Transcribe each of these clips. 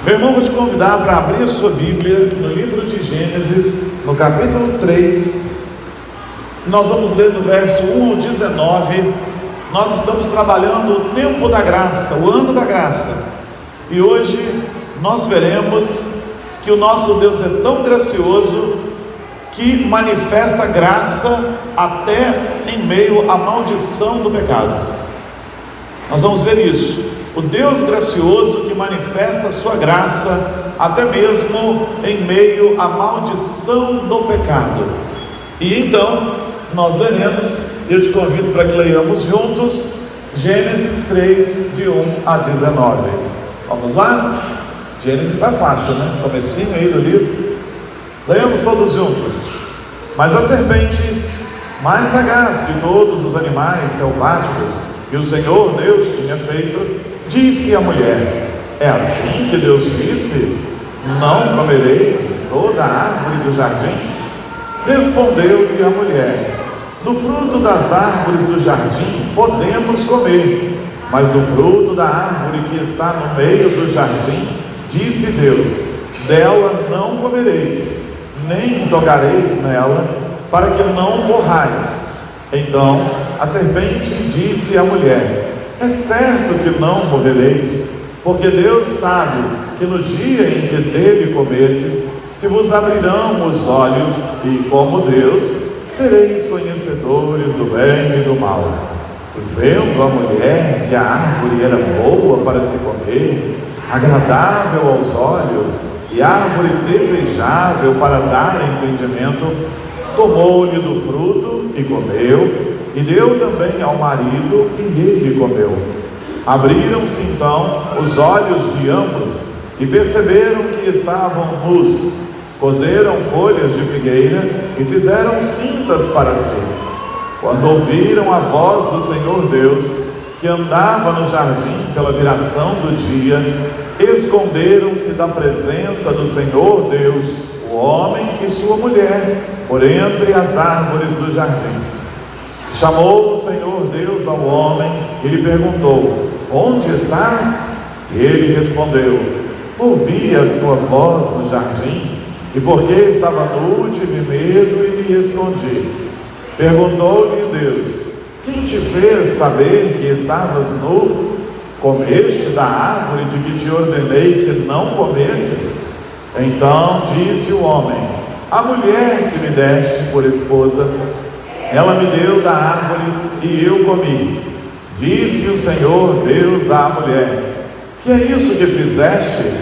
Meu irmão, vou te convidar para abrir a sua Bíblia no livro de Gênesis, no capítulo 3. Nós vamos ler do verso 1 ao 19. Nós estamos trabalhando o tempo da graça, o ano da graça. E hoje nós veremos que o nosso Deus é tão gracioso que manifesta graça até em meio à maldição do pecado. Nós vamos ver isso. O Deus gracioso que manifesta a sua graça até mesmo em meio à maldição do pecado. E então nós leremos, eu te convido para que leiamos juntos Gênesis 3, de 1 a 19. Vamos lá? Gênesis está fácil, né? Comecinho aí do livro. Leiamos todos juntos. Mas a serpente, mais sagaz que todos os animais selváticos que o Senhor Deus tinha feito, disse à mulher: é assim que Deus disse: não comerei toda a árvore do jardim? Respondeu-lhe a mulher: do fruto das árvores do jardim podemos comer, mas do fruto da árvore que está no meio do jardim, disse Deus: dela não comereis, nem tocareis nela, para que não morrais. Então a serpente disse à mulher: é certo que não morrereis, porque Deus sabe que no dia em que dele comerdes, se vos abrirão os olhos, e como Deus, sereis conhecedores do bem e do mal. Vendo a mulher que a árvore era boa para se comer, agradável aos olhos, e árvore desejável para dar entendimento, tomou-lhe do fruto e comeu, e deu também ao marido, e ele comeu. Abriram-se então os olhos de ambos, e perceberam que estavam nus. Coseram folhas de figueira, e fizeram cintas para si. Quando ouviram a voz do Senhor Deus, que andava no jardim pela viração do dia, esconderam-se da presença do Senhor Deus, o homem e sua mulher, por entre as árvores do jardim. Chamou o Senhor Deus ao homem e lhe perguntou: onde estás? E ele respondeu: ouvi a tua voz no jardim, e porque estava nu, tive medo e me escondi. Perguntou-lhe Deus: quem te fez saber que estavas nu? Comeste da árvore de que te ordenei que não comesses? Então disse o homem: a mulher que me deste por esposa, ela me deu da árvore e eu comi. Disse o Senhor Deus à mulher: que é isso que fizeste?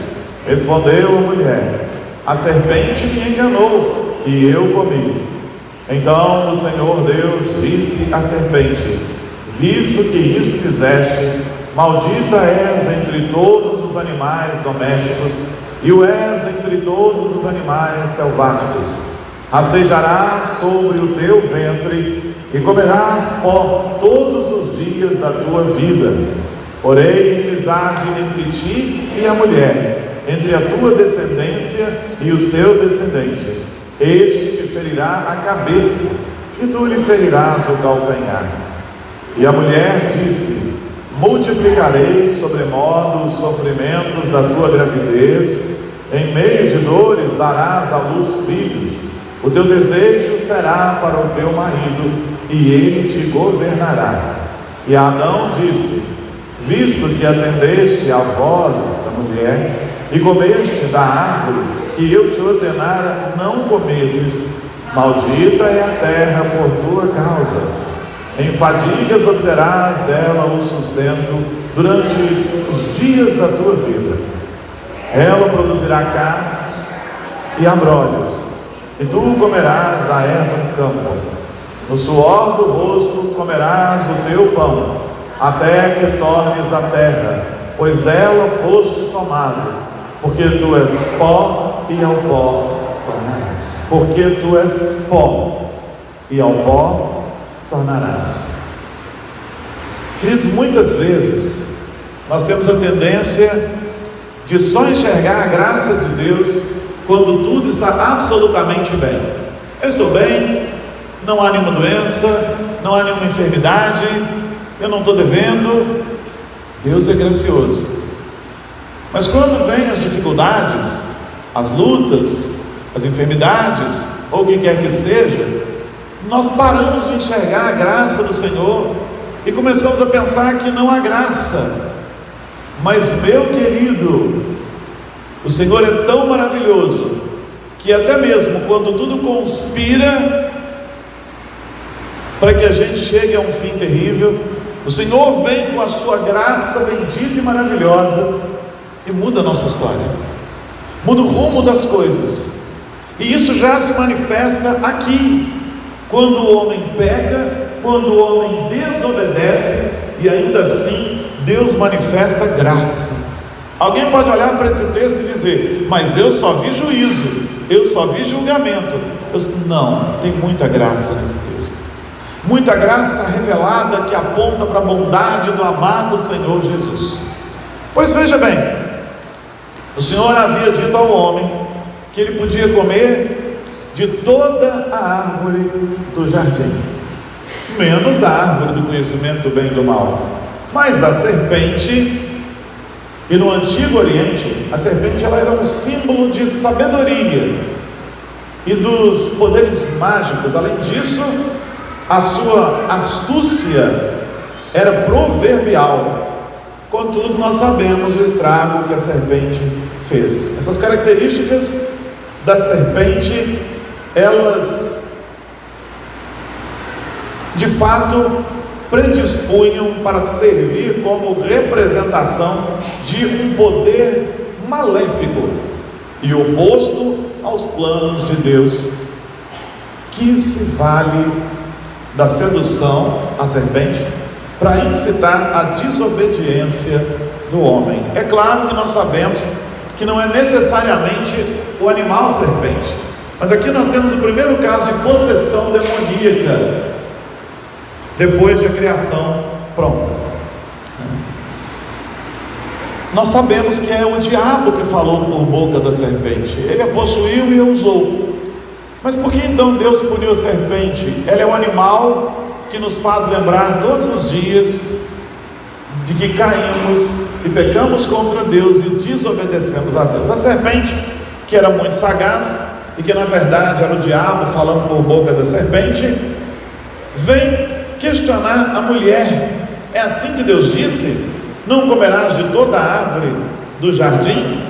Respondeu a mulher: a serpente me enganou e eu comi. Então o Senhor Deus disse à serpente: visto que isto fizeste, maldita és entre todos os animais domésticos, e o és entre todos os animais selváticos. Rastejarás sobre o teu ventre, e comerás pó todos os dias da tua vida. Porém, inimizade entre ti e a mulher, entre a tua descendência e o seu descendente. Este te ferirá a cabeça, e tu lhe ferirás o calcanhar. E a mulher disse: multiplicarei sobremodo os sofrimentos da tua gravidez, em meio de dores darás à luz filhos. O teu desejo será para o teu marido, e ele te governará. E Adão disse: visto que atendeste à voz da mulher, e comeste da árvore que eu te ordenara não comesses, maldita é a terra por tua causa. Em fadigas obterás dela o sustento durante os dias da tua vida. Ela produzirá carne e abrolhos, e tu comerás da erva do campo. No suor do rosto comerás o teu pão, até que tornes a terra, pois dela fostes tomado, porque tu és pó e ao pó tornarás. Porque tu és pó e ao pó tornarás. Queridos, muitas vezes nós temos a tendência de só enxergar a graça de Deus quando tudo está absolutamente bem. Eu estou bem, não há nenhuma doença, não há nenhuma enfermidade, eu não estou devendo. Deus é gracioso. Mas quando vêm as dificuldades, as lutas, as enfermidades, ou o que quer que seja, nós paramos de enxergar a graça do Senhor e começamos a pensar que não há graça. Mas, meu querido, o Senhor é tão maravilhoso que até mesmo quando tudo conspira para que a gente chegue a um fim terrível, o Senhor vem com a sua graça bendita e maravilhosa e muda a nossa história, muda o rumo das coisas. E isso já se manifesta aqui, quando o homem peca, quando o homem desobedece, e ainda assim Deus manifesta graça. Alguém pode olhar para esse texto e dizer: mas eu só vi juízo, eu só vi julgamento. Não, tem muita graça nesse texto, muita graça revelada que aponta para a bondade do amado Senhor Jesus. Pois veja bem, o Senhor havia dito ao homem que ele podia comer de toda a árvore do jardim, menos da árvore do conhecimento do bem e do mal. Mas da serpente, e no Antigo Oriente, a serpente ela era um símbolo de sabedoria e dos poderes mágicos. Além disso, a sua astúcia era proverbial. Contudo, nós sabemos o estrago que a serpente fez. Essas características da serpente, elas de fato predispunham para servir como representação de um poder maléfico e oposto aos planos de Deus, que se vale da sedução, a serpente, para incitar a desobediência do homem. É claro que nós sabemos que não é necessariamente o animal serpente, mas aqui nós temos o primeiro caso de possessão demoníaca depois da criação pronta. Nós sabemos que é o diabo que falou por boca da serpente. Ele a possuiu e a usou. Mas por que então Deus puniu a serpente? Ela é um animal que nos faz lembrar todos os dias de que caímos e pecamos contra Deus e desobedecemos a Deus. A serpente, que era muito sagaz e que na verdade era o diabo falando por boca da serpente, vem questionar a mulher. É assim que Deus disse: não comerás de toda a árvore do jardim?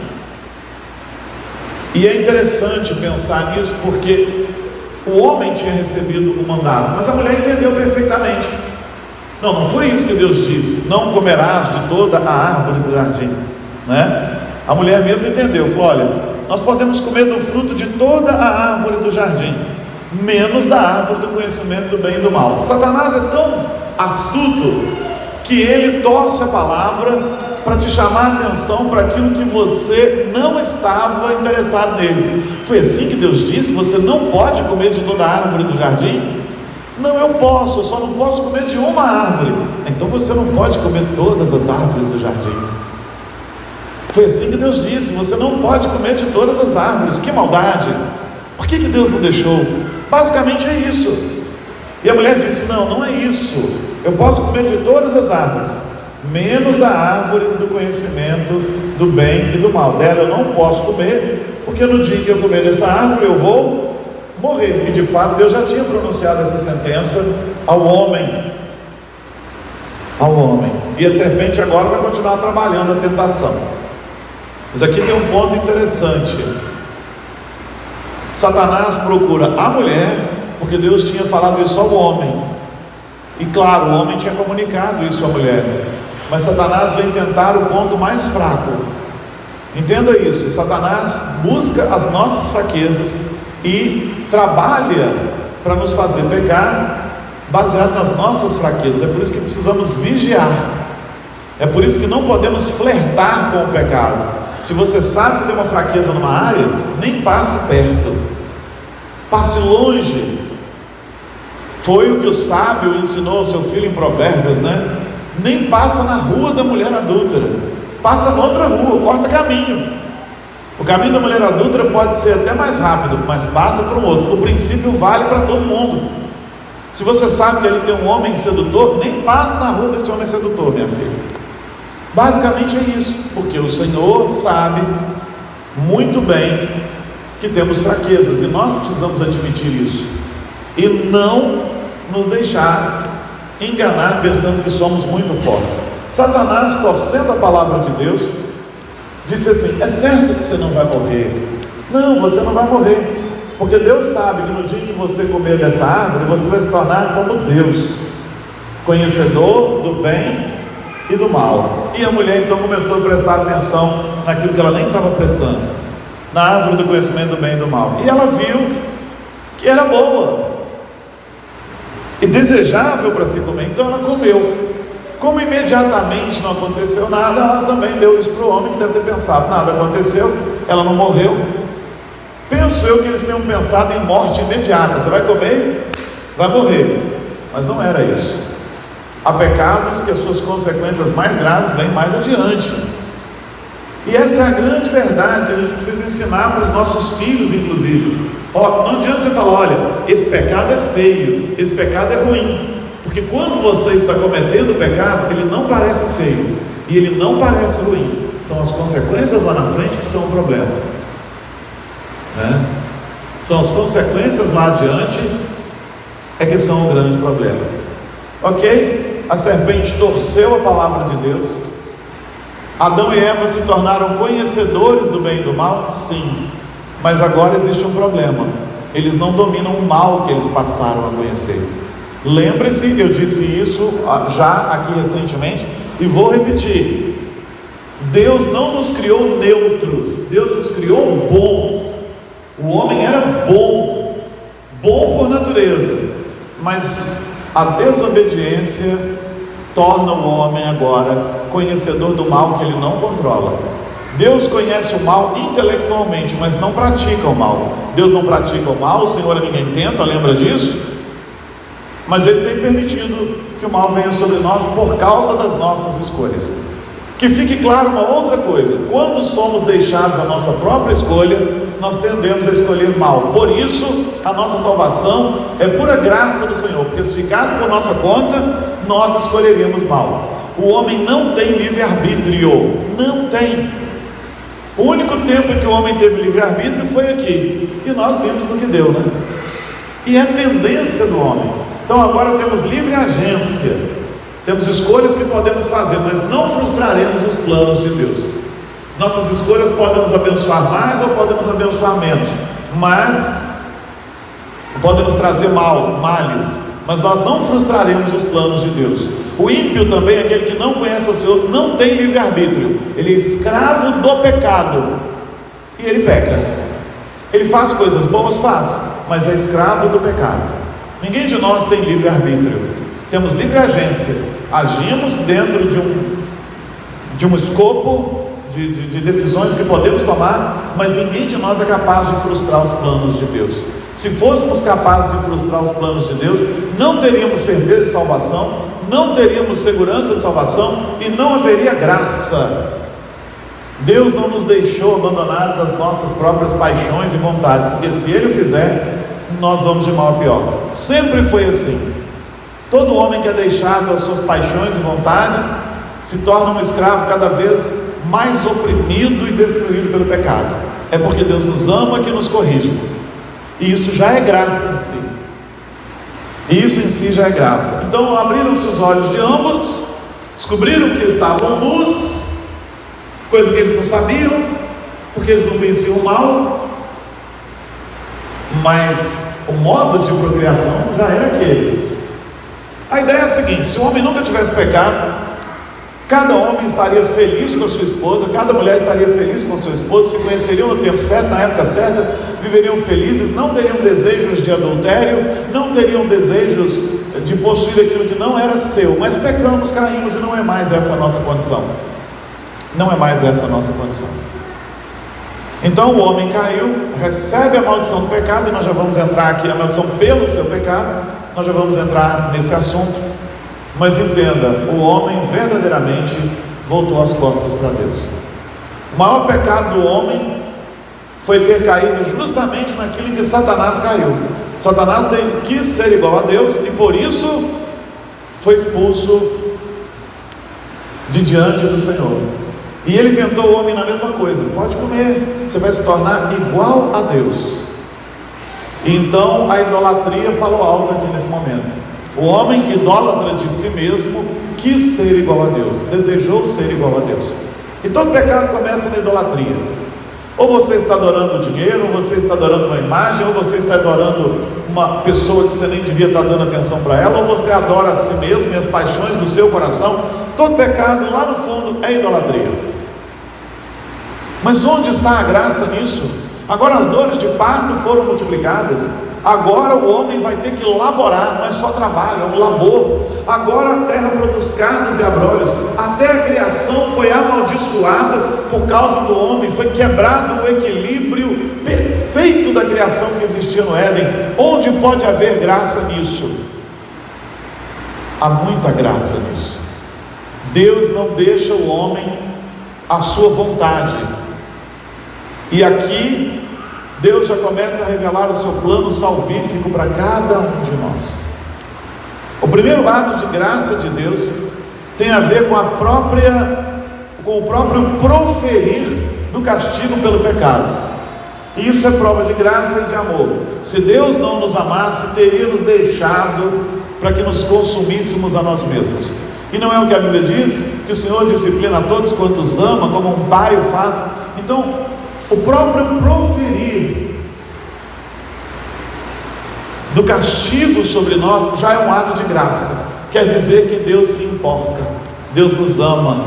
E é interessante pensar nisso, porque o homem tinha recebido o mandato, mas a mulher entendeu perfeitamente. Não foi isso que Deus disse: não comerás de toda a árvore do jardim, né? A mulher mesmo entendeu, falou: olha, nós podemos comer do fruto de toda a árvore do jardim, menos da árvore do conhecimento do bem e do mal. Satanás é tão astuto que ele torce a palavra para te chamar a atenção para aquilo que você não estava interessado nele. Foi assim que Deus disse: você não pode comer de toda a árvore do jardim? Não, eu posso, eu só não posso comer de uma árvore. Então você não pode comer todas as árvores do jardim. Foi assim que Deus disse: você não pode comer de todas as árvores. Que maldade! Por que Deus não deixou? Basicamente é isso. E a mulher disse: não é isso. Eu posso comer de todas as árvores, menos da árvore do conhecimento do bem e do mal. Dela eu não posso comer, porque no dia que eu comer dessa árvore eu vou morrer. E de fato Deus já tinha pronunciado essa sentença ao homem. E a serpente agora vai continuar trabalhando a tentação. Mas aqui tem um ponto interessante. Satanás procura a mulher, porque Deus tinha falado isso ao homem, e claro, o homem tinha comunicado isso à mulher, mas Satanás vem tentar o ponto mais fraco. Entenda isso: Satanás busca as nossas fraquezas e trabalha para nos fazer pecar baseado nas nossas fraquezas. É por isso que precisamos vigiar, é por isso que não podemos flertar com o pecado. Se você sabe que tem uma fraqueza numa área, nem passe perto, passe longe. Foi o que o sábio ensinou ao seu filho em Provérbios, né? Nem passa na rua da mulher adúltera, passa noutra rua, corta caminho. O caminho da mulher adúltera pode ser até mais rápido, mas passa para um outro. O princípio vale para todo mundo. Se você sabe que ele tem um homem sedutor, nem passe na rua desse homem sedutor, minha filha. Basicamente é isso, porque o Senhor sabe muito bem que temos fraquezas, e nós precisamos admitir isso, e não nos deixar enganar pensando que somos muito fortes. Satanás, torcendo a palavra de Deus, disse assim: é certo que você não vai morrer. Não, você não vai morrer, porque Deus sabe que no dia que você comer dessa árvore, você vai se tornar como Deus, conhecedor do bem e do mal. E a mulher então começou a prestar atenção naquilo que ela nem estava prestando, na árvore do conhecimento do bem e do mal, e ela viu que era boa e desejável para se comer, então ela comeu. Como imediatamente não aconteceu nada, ela também deu isso para o homem, que deve ter pensado: nada aconteceu, ela não morreu. Penso eu que eles tenham pensado em morte imediata: você vai comer, vai morrer. Mas não era isso. Há pecados que as suas consequências mais graves vêm mais adiante, e essa é a grande verdade que a gente precisa ensinar para os nossos filhos, inclusive. Não adianta você falar: olha, esse pecado é feio, esse pecado é ruim, porque quando você está cometendo o pecado, ele não parece feio e ele não parece ruim, são as consequências lá na frente que são o problema, né? São as consequências lá adiante é que são o grande problema. Ok? A serpente torceu a palavra de Deus. Adão e Eva se tornaram conhecedores do bem e do mal? Sim, mas agora existe um problema: eles não dominam o mal que eles passaram a conhecer. Lembre-se, eu disse isso já aqui recentemente e vou repetir: Deus não nos criou neutros, Deus nos criou bons. O homem era bom por natureza, mas a desobediência torna o homem agora conhecedor do mal que ele não controla. Deus conhece o mal intelectualmente, mas não pratica o mal. Deus não pratica o mal, o Senhor a ninguém tenta, lembra disso? Mas Ele tem permitido que o mal venha sobre nós por causa das nossas escolhas. Que fique claro uma outra coisa: quando somos deixados à nossa própria escolha, nós tendemos a escolher mal. Por isso, a nossa salvação é pura graça do Senhor, porque se ficasse por nossa conta, nós escolheríamos mal. O homem não tem livre-arbítrio, não tem. O único tempo em que o homem teve livre-arbítrio foi aqui, e nós vimos no que deu, né? E é tendência do homem. Então agora temos livre agência, temos escolhas que podemos fazer, mas não frustraremos os planos de Deus. Nossas escolhas podem nos abençoar mais ou podem nos abençoar menos, mas podem nos trazer males, mas nós não frustraremos os planos de Deus. O ímpio também, aquele que não conhece o Senhor, não tem livre-arbítrio, ele é escravo do pecado, e ele peca. Ele faz coisas boas, faz, mas é escravo do pecado. Ninguém de nós tem livre-arbítrio, temos livre agência, agimos dentro de um escopo de decisões que podemos tomar, mas ninguém de nós é capaz de frustrar os planos de Deus. Se fôssemos capazes de frustrar os planos de Deus, não teríamos certeza de salvação, não teríamos segurança de salvação e não haveria graça. Deus não nos deixou abandonados às nossas próprias paixões e vontades, porque se Ele o fizer, nós vamos de mal a pior. Sempre foi assim. Todo homem que é deixado às suas paixões e vontades se torna um escravo cada vez mais oprimido e destruído pelo pecado. É porque Deus nos ama que nos corrige, e isso já é graça em si. E isso em si já é graça. Então abriram-se os olhos de ambos, descobriram que estavam nus, coisa que eles não sabiam, porque eles não venciam o mal, mas o modo de procriação já era aquele. A ideia é a seguinte: se o homem nunca tivesse pecado, cada homem estaria feliz com a sua esposa, cada mulher estaria feliz com a sua esposa, se conheceriam no tempo certo, na época certa, viveriam felizes, não teriam desejos de adultério, não teriam desejos de possuir aquilo que não era seu. Mas pecamos, caímos, e não é mais essa a nossa condição. Não é mais essa a nossa condição. Então o homem caiu, recebe a maldição do pecado, e nós já vamos entrar aqui, a maldição pelo seu pecado, nós já vamos entrar nesse assunto. Mas entenda, o homem verdadeiramente voltou as costas para Deus. O maior pecado do homem foi ter caído justamente naquilo em que Satanás caiu. Satanás quis ser igual a Deus e por isso foi expulso de diante do Senhor. E ele tentou o homem na mesma coisa: pode comer, você vai se tornar igual a Deus. Então a idolatria falou alto aqui nesse momento. O homem idólatra de si mesmo quis ser igual a Deus, desejou ser igual a Deus. E todo pecado começa na idolatria. Ou você está adorando dinheiro, ou você está adorando uma imagem, ou você está adorando uma pessoa que você nem devia estar dando atenção para ela, ou você adora a si mesmo e as paixões do seu coração. Todo pecado lá no fundo é idolatria. Mas onde está a graça nisso? Agora as dores de parto foram multiplicadas. Agora o homem vai ter que laborar, não é só trabalho, é um labor. Agora a terra produz cardos e abrolhos. Até a criação foi amaldiçoada por causa do homem. Foi quebrado o equilíbrio perfeito da criação que existia no Éden. Onde pode haver graça nisso? Há muita graça nisso. Deus não deixa o homem à sua vontade. E aqui Deus já começa a revelar o seu plano salvífico para cada um de nós. O primeiro ato de graça de Deus tem a ver com o próprio proferir do castigo pelo pecado. E isso é prova de graça e de amor. Se Deus não nos amasse, teria nos deixado para que nos consumíssemos a nós mesmos. E não é o que a Bíblia diz? Que o Senhor disciplina a todos quantos ama, como um pai o faz. Então, o próprio proferir do castigo sobre nós já é um ato de graça. Quer dizer que Deus se importa, Deus nos ama.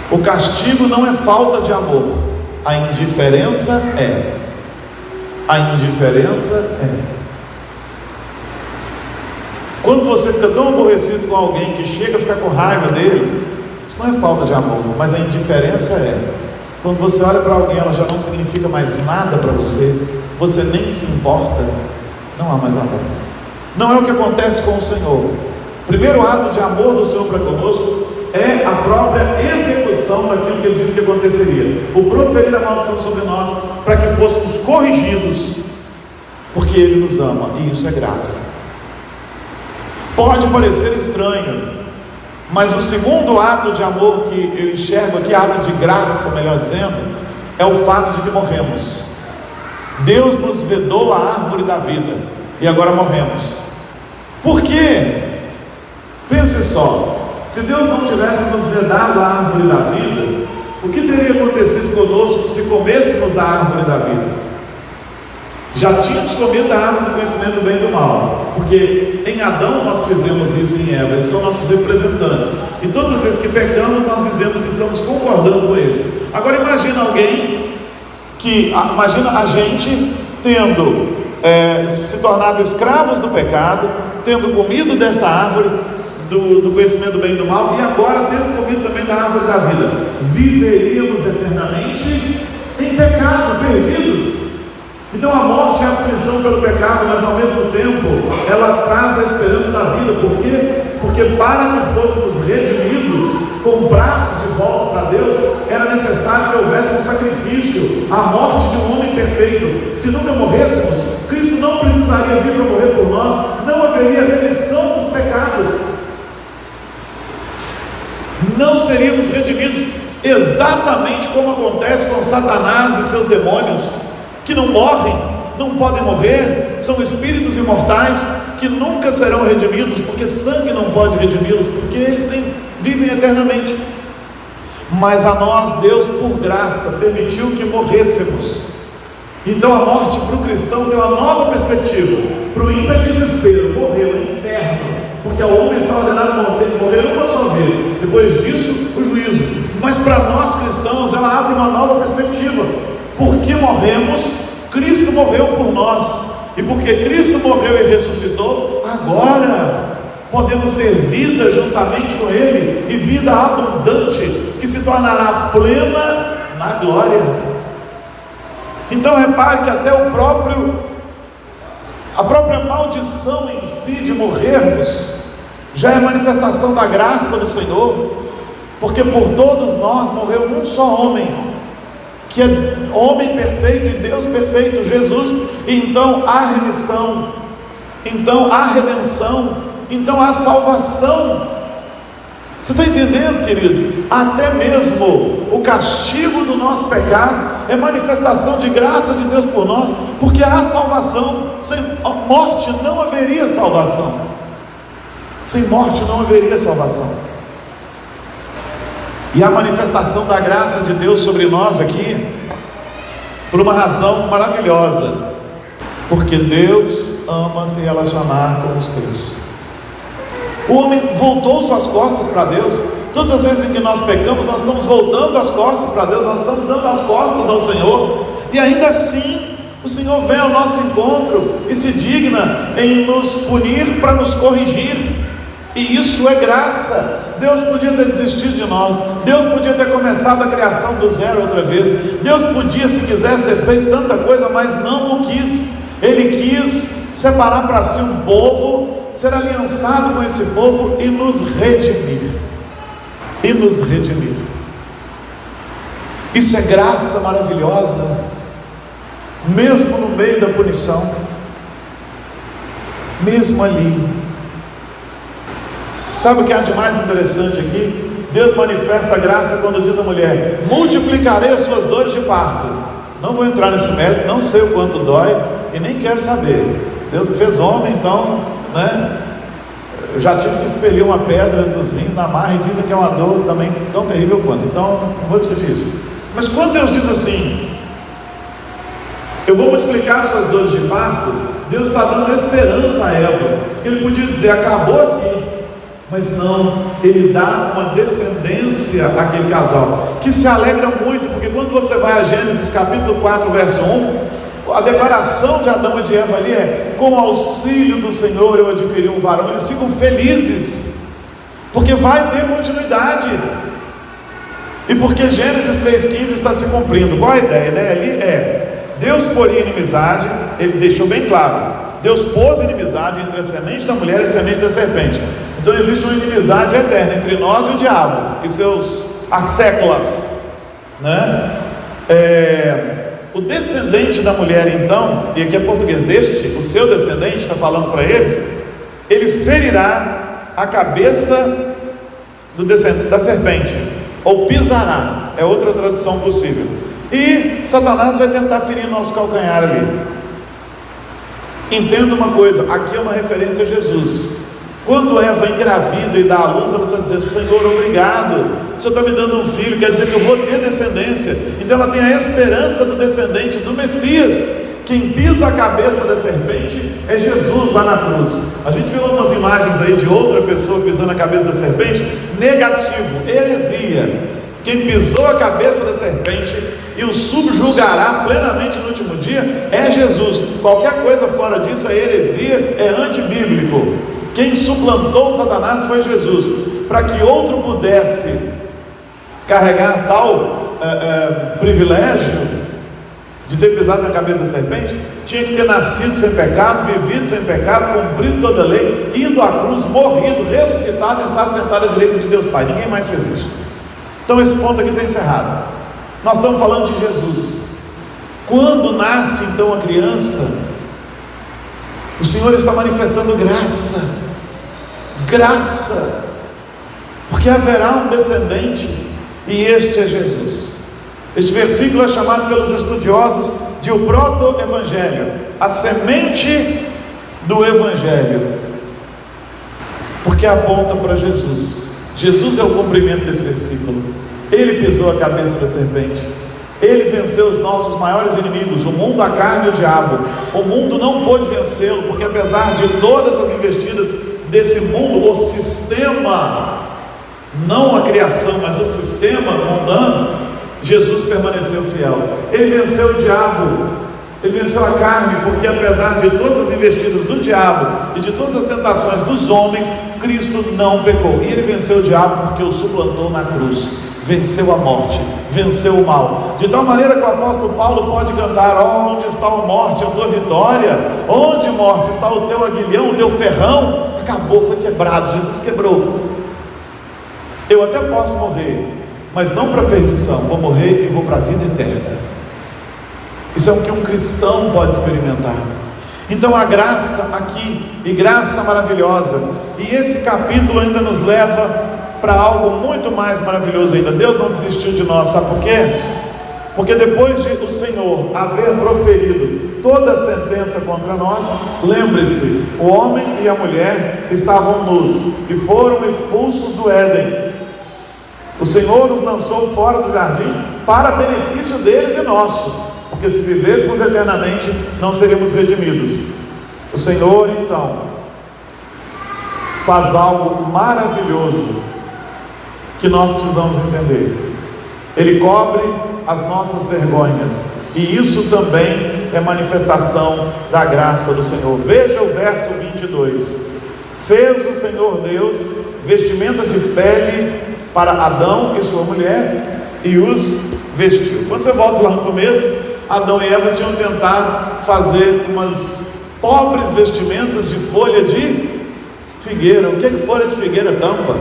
O castigo não é falta de amor, a indiferença é. A indiferença é. Quando você fica tão aborrecido com alguém que chega a ficar com raiva dele, isso não é falta de amor, mas a indiferença é. Quando você olha para alguém, ela já não significa mais nada para você, você nem se importa, não há mais amor. Não é o que acontece com o Senhor. O primeiro ato de amor do Senhor para conosco é a própria execução daquilo que Ele disse que aconteceria, o proferir a maldição sobre nós, para que fôssemos corrigidos, porque Ele nos ama, e isso é graça. Pode parecer estranho, mas o segundo ato de amor que eu enxergo aqui, ato de graça, melhor dizendo, é o fato de que morremos. Deus nos vedou a árvore da vida e agora morremos. Por quê? Pense só, se Deus não tivesse nos vedado a árvore da vida, o que teria acontecido conosco se comêssemos da árvore da vida? Já tínhamos comido da árvore do conhecimento do bem e do mal, porque em Adão nós fizemos isso, em Eva, eles são nossos representantes, e todas as vezes que pecamos nós dizemos que estamos concordando com eles. Agora imagina imagina a gente tendo se tornado escravos do pecado, tendo comido desta árvore do conhecimento do bem e do mal, e agora tendo comido também da árvore da vida. Viveríamos eternamente em pecado, perdidos. Então a morte é a punição pelo pecado, mas ao mesmo tempo ela traz a esperança da vida. Por quê? Porque para que fôssemos redimidos, comprados de volta para Deus, era necessário que houvesse um sacrifício, a morte de um homem perfeito. Se nunca morrêssemos, Cristo não precisaria vir para morrer por nós, não haveria remissão dos pecados, não seríamos redimidos, exatamente como acontece com Satanás e seus demônios, que não morrem, não podem morrer, são espíritos imortais que nunca serão redimidos, porque sangue não pode redimi-los, porque eles vivem eternamente. Mas a nós Deus, por graça, permitiu que morrêssemos. Então a morte para o cristão tem uma nova perspectiva. Para o ímpio é desespero, morreu, é inferno, porque o homem está ordenado a morrer uma só vez, depois disso o juízo. Mas para nós cristãos ela abre uma nova perspectiva. Porque morremos, Cristo morreu por nós, e porque Cristo morreu e ressuscitou, agora podemos ter vida juntamente com Ele, e vida abundante, que se tornará plena na glória. Então repare que até a própria maldição em si de morrermos, já é manifestação da graça do Senhor, porque por todos nós morreu um só homem, que é homem perfeito e Deus perfeito, Jesus. E então há remissão, então há redenção, então há salvação. Você está entendendo, querido? Até mesmo o castigo do nosso pecado é manifestação de graça de Deus por nós, porque há salvação. Sem morte não haveria salvação. Sem morte não haveria salvação. E a manifestação da graça de Deus sobre nós aqui, por uma razão maravilhosa, porque Deus ama se relacionar com os teus. O homem voltou suas costas para Deus. Todas as vezes em que nós pecamos, nós estamos voltando as costas para Deus, nós estamos dando as costas ao Senhor, e ainda assim o Senhor vem ao nosso encontro e se digna em nos punir para nos corrigir. E isso é graça. Deus podia ter desistido de nós, Deus podia ter começado a criação do zero outra vez, Deus podia, se quisesse, ter feito tanta coisa, mas não o quis. Ele quis separar para si um povo, ser aliançado com esse povo e nos redimir. E nos redimir. Isso é graça maravilhosa, mesmo no meio da punição, mesmo ali. Sabe o que é de mais interessante aqui? Deus manifesta a graça quando diz à mulher: multiplicarei as suas dores de parto. Não vou entrar nesse mérito, não sei o quanto dói e nem quero saber. Deus me fez homem, então, né? Eu já tive que expelir uma pedra dos rins na marra e dizem que é uma dor também tão terrível quanto. Então, não vou discutir isso. Mas quando Deus diz assim: eu vou multiplicar as suas dores de parto, Deus está dando esperança a Eva. Ele podia dizer: acabou aqui. Mas não, Ele dá uma descendência àquele casal, que se alegra muito, porque quando você vai a Gênesis capítulo 4, verso 1, a declaração de Adão e de Eva ali é: com o auxílio do Senhor eu adquiri um varão. Eles ficam felizes, porque vai ter continuidade, e porque Gênesis 3,15 está se cumprindo. Qual a ideia? A ideia ali é: Deus poria inimizade, Ele deixou bem claro, Deus pôs inimizade entre a semente da mulher e a semente da serpente. Então existe uma inimizade eterna entre nós e o diabo e seus asseclas, né? O descendente da mulher, então, e aqui é português, o seu descendente, está falando para eles, ele ferirá a cabeça da serpente, ou pisará, é outra tradução possível, e Satanás vai tentar ferir nosso calcanhar ali. Entenda uma coisa, aqui é uma referência a Jesus. Quando Eva engravida e dá à luz, ela está dizendo: Senhor, obrigado, o Senhor está me dando um filho, quer dizer que eu vou ter descendência. Então ela tem a esperança do descendente do Messias. Quem pisa a cabeça da serpente é Jesus lá na cruz. A gente viu algumas imagens aí de outra pessoa pisando a cabeça da serpente. Negativo, heresia. Quem pisou a cabeça da serpente e o subjugará plenamente no último dia é Jesus. Qualquer coisa fora disso é heresia, é antibíblico. Quem suplantou Satanás foi Jesus. Para que outro pudesse carregar tal privilégio de ter pisado na cabeça da serpente, tinha que ter nascido sem pecado, vivido sem pecado, cumprido toda a lei, ido à cruz, morrido, ressuscitado e estar sentado à direita de Deus Pai. Ninguém mais fez isso. Então esse ponto aqui está encerrado. Nós estamos falando de Jesus. Quando nasce então a criança, o Senhor está manifestando graça, graça, porque haverá um descendente, e este é Jesus. Este versículo é chamado pelos estudiosos de o proto-evangelho, a semente do evangelho, porque aponta para Jesus. Jesus é o cumprimento desse versículo. Ele pisou a cabeça da serpente, Ele venceu os nossos maiores inimigos, o mundo, a carne e o diabo. O mundo não pôde vencê-lo, porque apesar de todas as investidas desse mundo, o sistema, não a criação, mas o sistema mundano, Jesus permaneceu fiel. Ele venceu o diabo, ele venceu a carne, porque apesar de todas as investidas do diabo e de todas as tentações dos homens, Cristo não pecou. E ele venceu o diabo porque o suplantou na cruz, venceu a morte, venceu o mal, de tal maneira que o apóstolo Paulo pode cantar: onde está a morte, a tua vitória? Onde, morte, está o teu aguilhão, o teu ferrão? Acabou, foi quebrado, Jesus quebrou. Eu até posso morrer, mas não para a perdição, vou morrer e vou para a vida eterna. Isso é o que um cristão pode experimentar. Então a graça aqui, e graça maravilhosa, e esse capítulo ainda nos leva para algo muito mais maravilhoso ainda. Deus não desistiu de nós, sabe por quê? Porque depois de o Senhor haver proferido toda a sentença contra nós, lembre-se, o homem e a mulher estavam nus e foram expulsos do Éden. O Senhor nos lançou fora do jardim para benefício deles e nosso, porque se vivêssemos eternamente não seríamos redimidos. O Senhor então faz algo maravilhoso que nós precisamos entender. Ele cobre as nossas vergonhas, e isso também é manifestação da graça do Senhor. Veja o verso 22. Fez o Senhor Deus vestimentas de pele para Adão e sua mulher e os vestiu. Quando você volta lá no começo, Adão e Eva tinham tentado fazer umas pobres vestimentas de folha de figueira. O que é que folha de figueira tampa?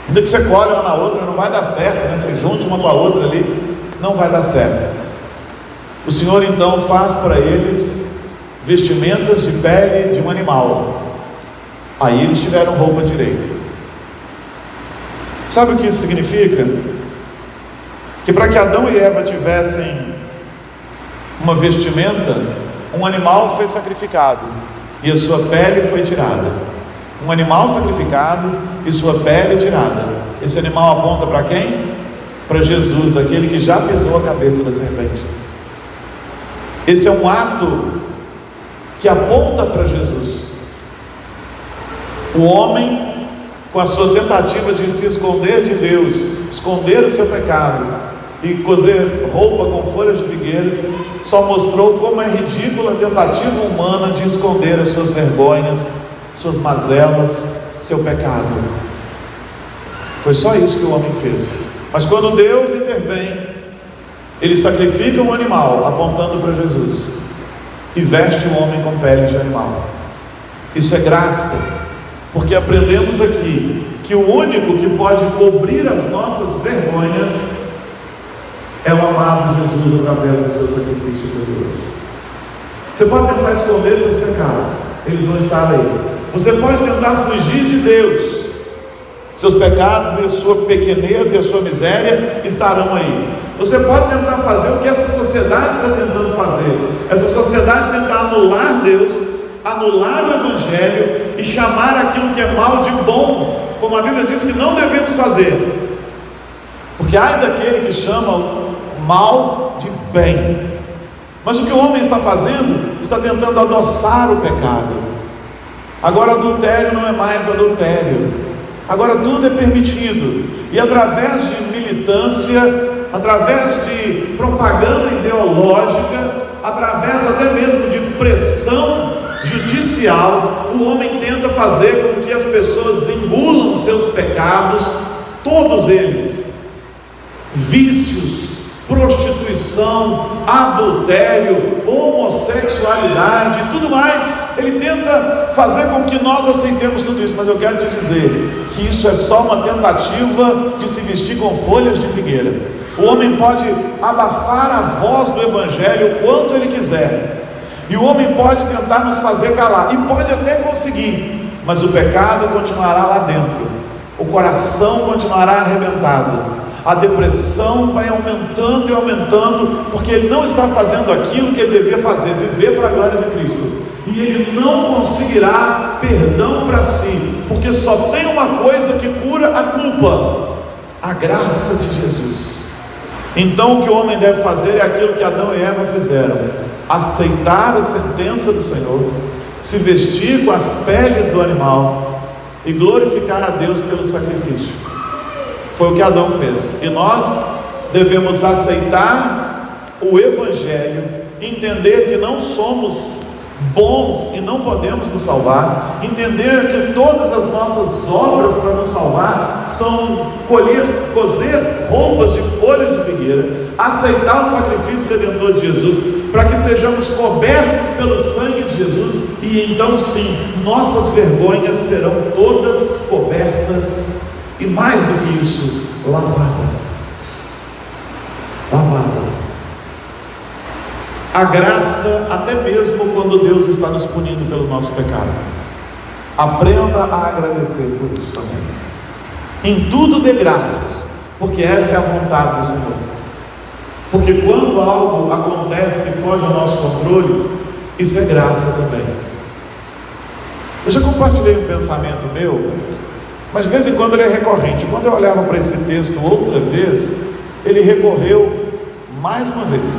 Ainda que você colhe uma na outra, não vai dar certo, né? Você junte uma com a outra ali, não vai dar certo. O Senhor então faz para eles vestimentas de pele de um animal. Aí eles tiveram roupa direito. Sabe o que isso significa? Que para que Adão e Eva tivessem uma vestimenta, um animal foi sacrificado e a sua pele foi tirada. Um animal sacrificado e sua pele tirada. Esse animal aponta para quem? Para Jesus, aquele que já pisou a cabeça da serpente. Esse é um ato que aponta para Jesus. O homem, com a sua tentativa de se esconder de Deus, esconder o seu pecado e cozer roupa com folhas de figueiras, só mostrou como é ridícula a tentativa humana de esconder as suas vergonhas, suas mazelas, seu pecado. Foi só isso que o homem fez. Mas quando Deus intervém, Ele sacrifica um animal apontando para Jesus e veste o homem com pele de animal. Isso é graça, porque aprendemos aqui que o único que pode cobrir as nossas vergonhas é o amado Jesus através do seu sacrifício glorioso. Você pode tentar esconder seus pecados, eles vão estar aí. Você pode tentar fugir de Deus, seus pecados e a sua pequenez e a sua miséria estarão aí. Você pode tentar fazer o que essa sociedade está tentando fazer. Essa sociedade tenta anular Deus, anular o Evangelho e chamar aquilo que é mal de bom, como a Bíblia diz que não devemos fazer. Porque ai daquele que chama mal de bem. Mas o que o homem está fazendo? Está tentando adoçar o pecado. Agora adultério não é mais adultério. Agora tudo é permitido. E através de militância, através de propaganda ideológica, através até mesmo de pressão judicial, o homem tenta fazer com que as pessoas engulam seus pecados, todos eles, vícios, prostituição, adultério, homossexualidade, tudo mais. Ele tenta fazer com que nós aceitemos tudo isso, mas eu quero te dizer que isso é só uma tentativa de se vestir com folhas de figueira. O homem pode abafar a voz do Evangelho o quanto ele quiser, e o homem pode tentar nos fazer calar, e pode até conseguir, mas o pecado continuará lá dentro, o coração continuará arrebentado, a depressão vai aumentando e aumentando, porque ele não está fazendo aquilo que ele devia fazer, viver para a glória de Cristo, e ele não conseguirá perdão para si, porque só tem uma coisa que cura a culpa: a graça de Jesus. Então o que o homem deve fazer é aquilo que Adão e Eva fizeram: aceitar a sentença do Senhor, se vestir com as peles do animal e glorificar a Deus pelo sacrifício. Foi o que Adão fez, e nós devemos aceitar o Evangelho, entender que não somos bons e não podemos nos salvar, entender que todas as nossas obras para nos salvar são cozer roupas de folhas de figueira, aceitar o sacrifício redentor de Jesus, para que sejamos cobertos pelo sangue de Jesus, e então sim, nossas vergonhas serão todas cobertas, e mais do que isso, lavadas. A graça, até mesmo quando Deus está nos punindo pelo nosso pecado, aprenda a agradecer por isso também. Em tudo dê graças, porque essa é a vontade do Senhor. Porque quando algo acontece que foge ao nosso controle, isso é graça também. Eu já compartilhei um pensamento meu, mas de vez em quando ele é recorrente. Quando eu olhava para esse texto outra vez, ele recorreu mais uma vez.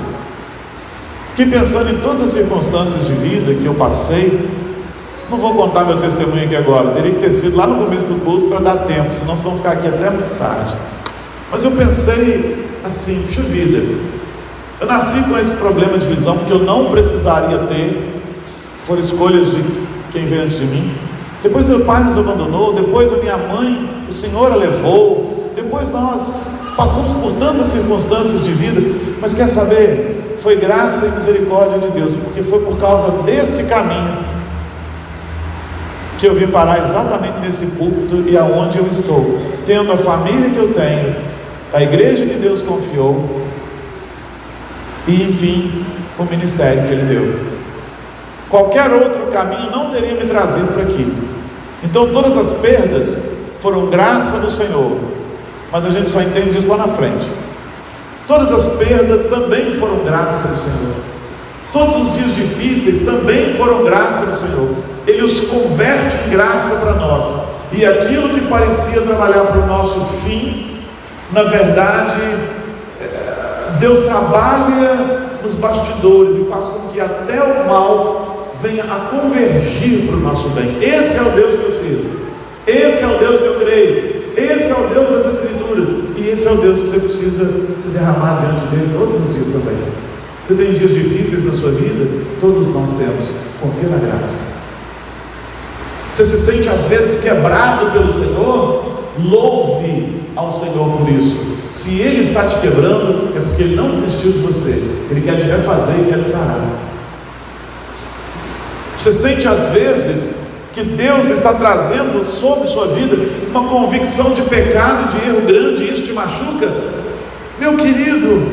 Fiquei pensando em todas as circunstâncias de vida que eu passei. Não vou contar meu testemunho aqui agora, teria que ter sido lá no começo do culto para dar tempo, senão vocês vão ficar aqui até muito tarde. Mas eu pensei assim, puxa vida, eu nasci com esse problema de visão que eu não precisaria ter, foram escolhas de quem veio antes de mim. Depois meu pai nos abandonou, depois a minha mãe, o Senhor a levou, depois nós passamos por tantas circunstâncias de vida, mas quer saber? Foi graça e misericórdia de Deus, porque foi por causa desse caminho que eu vim parar exatamente nesse púlpito e aonde eu estou, tendo a família que eu tenho, a igreja que Deus confiou e enfim, o ministério que Ele deu. Qualquer outro caminho não teria me trazido para aqui. Então todas as perdas foram graça do Senhor, mas a gente só entende isso lá na frente. Todas as perdas também foram graça do Senhor. Todos os dias difíceis também foram graça do Senhor. Ele os converte em graça para nós. E aquilo que parecia trabalhar para o nosso fim, na verdade, Deus trabalha nos bastidores e faz com que até o mal venha a convergir para o nosso bem. Esse é o Deus que eu sirvo. Esse é o Deus que eu creio. Esse é o Deus das Escrituras. E esse é o Deus que você precisa se derramar diante dele todos os dias também. Você tem dias difíceis na sua vida? Todos nós temos. Confia na graça. Você se sente às vezes quebrado pelo Senhor? Louve ao Senhor por isso. Se Ele está te quebrando, é porque Ele não desistiu de você. Ele quer te refazer e quer te sarar. Você sente às vezes que Deus está trazendo sobre sua vida uma convicção de pecado, de erro grande, e isso te machuca? Meu querido,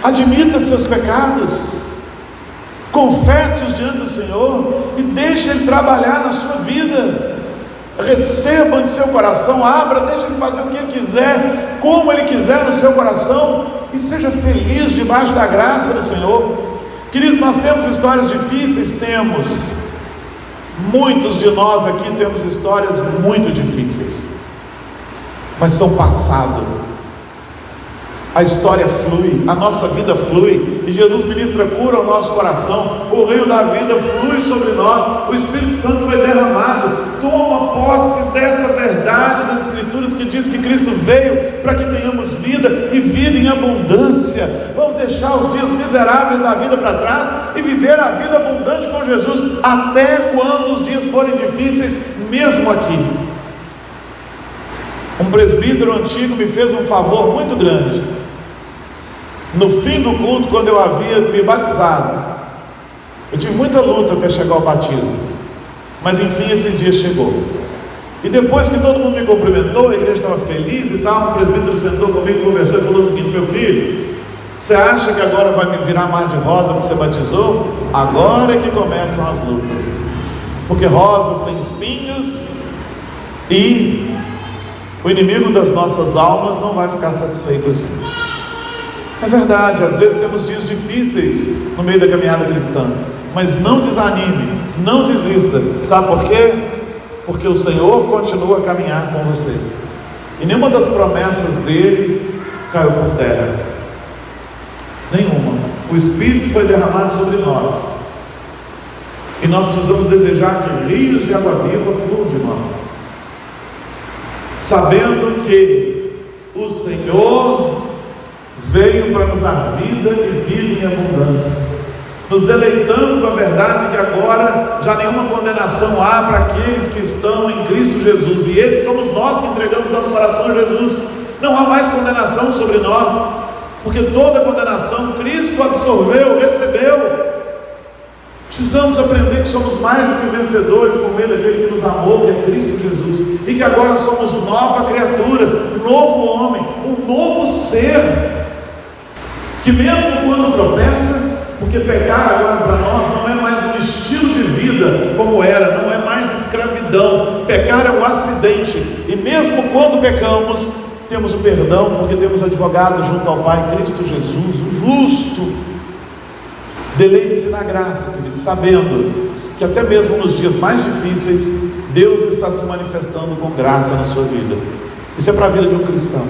admita seus pecados, confesse-os diante do Senhor e deixe Ele trabalhar na sua vida. Receba de seu coração, abra, deixe Ele fazer o que Ele quiser, como Ele quiser no seu coração, e seja feliz debaixo da graça do Senhor. Queridos, nós temos histórias difíceis? Temos. Muitos de nós aqui temos histórias muito difíceis, mas são passado. A história flui, a nossa vida flui, e Jesus ministra cura ao nosso coração. O rio da vida flui sobre nós, o Espírito Santo foi derramado. Toma posse dessa verdade das Escrituras que diz que Cristo veio para que tenhamos vida e vida em abundância. Vamos deixar os dias miseráveis da vida para trás e viver a vida abundante com Jesus, até quando os dias forem difíceis, mesmo aqui. Um presbítero antigo me fez um favor muito grande. No fim do culto, quando eu havia me batizado, eu tive muita luta até chegar ao batismo, mas enfim esse dia chegou. E depois que todo mundo me cumprimentou, a igreja estava feliz e tal, o presbítero sentou comigo, conversou e falou o seguinte: meu filho, você acha que agora vai me virar mar de rosa porque você batizou? Agora é que começam as lutas, porque rosas têm espinhos e o inimigo das nossas almas não vai ficar satisfeito assim. É verdade, às vezes temos dias difíceis no meio da caminhada cristã, mas não desanime, não desista. Sabe por quê? Porque o Senhor continua a caminhar com você, e nenhuma das promessas dele caiu por terra, nenhuma. O Espírito foi derramado sobre nós, e nós precisamos desejar que rios de água viva fluam de nós, sabendo que o Senhor veio para nos dar vida e vida em abundância, nos deleitando com a verdade que agora já nenhuma condenação há para aqueles que estão em Cristo Jesus, e esses somos nós que entregamos nosso coração a Jesus. Não há mais condenação sobre nós, porque toda condenação Cristo absorveu, recebeu. Precisamos aprender que somos mais do que vencedores por meio daquele que nos amou, que é Cristo Jesus, e que agora somos nova criatura, um novo homem, um novo ser, que mesmo quando tropeça, porque pecar agora para nós não é mais um estilo de vida como era, não é mais escravidão. Pecar é um acidente, e mesmo quando pecamos, temos o perdão, porque temos advogado junto ao Pai, Cristo Jesus, o justo. Deleite-se na graça, querido, sabendo que até mesmo nos dias mais difíceis, Deus está se manifestando com graça na sua vida. Isso é para a vida de um cristão.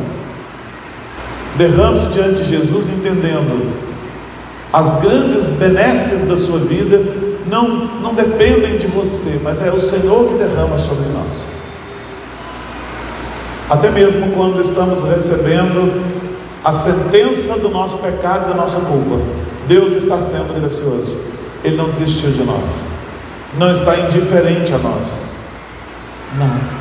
Derrame-se diante de Jesus, entendendo as grandes benesses da sua vida não dependem de você, mas é o Senhor que derrama sobre nós. Até mesmo quando estamos recebendo a sentença do nosso pecado e da nossa culpa, Deus está sendo gracioso. Ele não desistiu de nós, não está indiferente a nós. Não.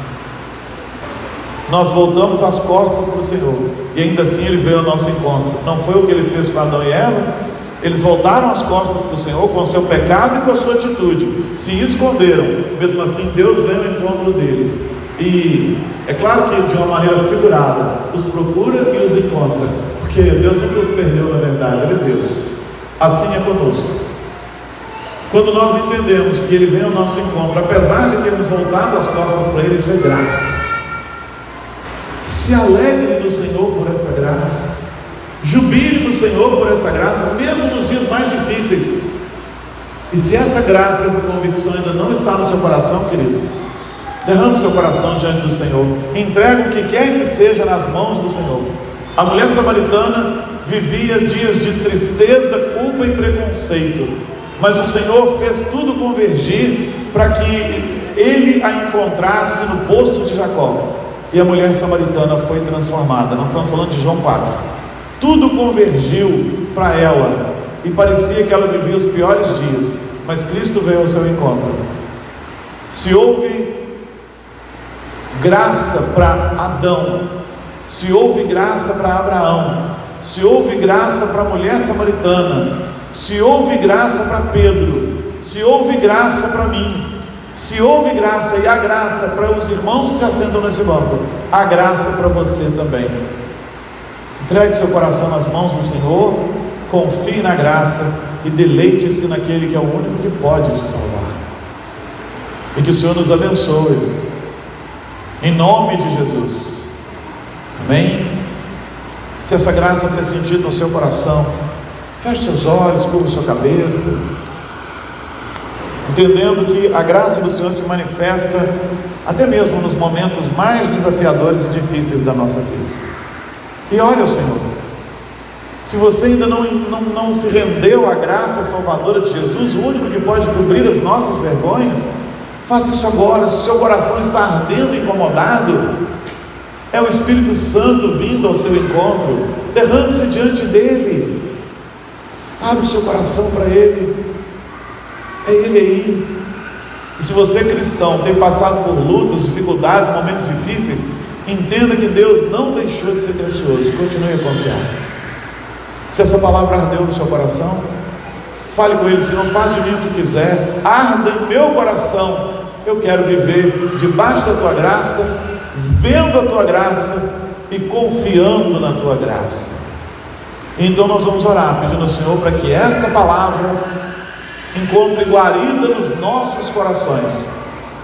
Nós voltamos as costas para o Senhor, e ainda assim Ele veio ao nosso encontro. Não foi o que Ele fez com Adão e Eva? Eles voltaram as costas para o Senhor com o seu pecado e com a sua atitude, se esconderam. Mesmo assim, Deus veio ao encontro deles, e é claro que de uma maneira figurada, os procura e os encontra, porque Deus nunca os perdeu, na verdade, Ele é Deus. Assim é conosco. Quando nós entendemos que Ele vem ao nosso encontro, apesar de termos voltado as costas para Ele, isso é graça. Se alegre no Senhor por essa graça, jubile no Senhor por essa graça, mesmo nos dias mais difíceis. E se essa graça, essa convicção ainda não está no seu coração, querido, derrame o seu coração diante do Senhor, entregue o que quer que seja nas mãos do Senhor. A mulher samaritana vivia dias de tristeza, culpa e preconceito, mas o Senhor fez tudo convergir para que Ele a encontrasse no poço de Jacó, e a mulher samaritana foi transformada. Nós estamos falando de João 4. Tudo convergiu para ela, e parecia que ela vivia os piores dias, mas Cristo veio ao seu encontro. Se houve graça para Adão, se houve graça para Abraão, se houve graça para a mulher samaritana, se houve graça para Pedro, se houve graça para mim, se houve graça e há graça para os irmãos que se assentam nesse banco, há graça para você também. Entregue seu coração nas mãos do Senhor, confie na graça e deleite-se naquele que é o único que pode te salvar. E que o Senhor nos abençoe, em nome de Jesus. Amém? Se essa graça fez sentido no seu coração, feche seus olhos, curva sua cabeça, entendendo que a graça do Senhor se manifesta até mesmo nos momentos mais desafiadores e difíceis da nossa vida. E ore ao Senhor. Se você ainda não se rendeu à graça salvadora de Jesus, o único que pode cobrir as nossas vergonhas, faça isso agora. Se o seu coração está ardendo, incomodado, é o Espírito Santo vindo ao seu encontro. Derrame-se diante dele, abre o seu coração para Ele. É Ele aí. E se você, cristão, tem passado por lutas, dificuldades, momentos difíceis, entenda que Deus não deixou de ser gracioso. Continue a confiar. Se essa palavra ardeu no seu coração, fale com Ele: Senhor, faz de mim o que quiser, arda em meu coração. Eu quero viver debaixo da Tua graça, vendo a Tua graça e confiando na Tua graça. Então nós vamos orar, pedindo ao Senhor para que esta palavra encontre guarida nos nossos corações,